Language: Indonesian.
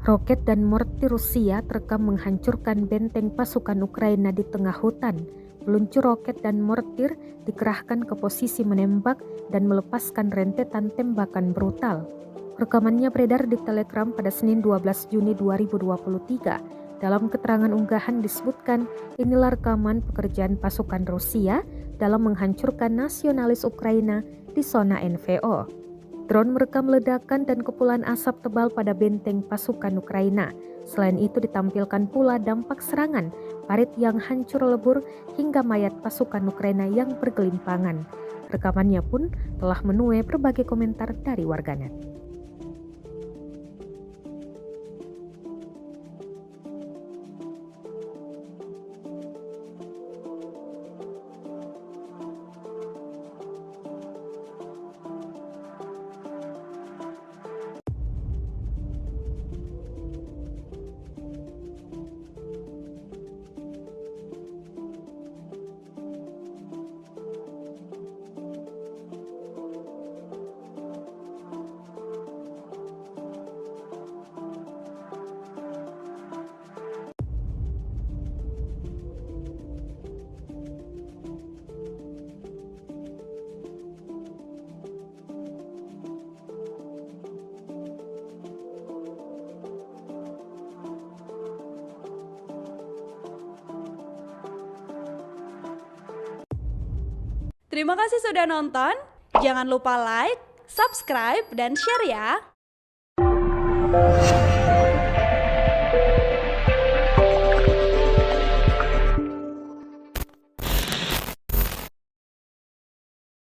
Roket dan mortir Rusia terekam menghancurkan benteng pasukan Ukraina di tengah hutan. Peluncur roket dan mortir dikerahkan ke posisi menembak dan melepaskan rentetan tembakan brutal. Rekamannya beredar di Telegram pada Senin 12 Juni 2023. Dalam keterangan unggahan disebutkan, inilah rekaman pekerjaan pasukan Rusia dalam menghancurkan nasionalis Ukraina di zona NVO. Drone merekam ledakan dan kepulan asap tebal pada benteng pasukan Ukraina. Selain itu ditampilkan pula dampak serangan, parit yang hancur lebur hingga mayat pasukan Ukraina yang bergelimpangan. Rekamannya pun telah menuai berbagai komentar dari warganet. Terima kasih sudah nonton. Jangan lupa like, subscribe, dan share ya.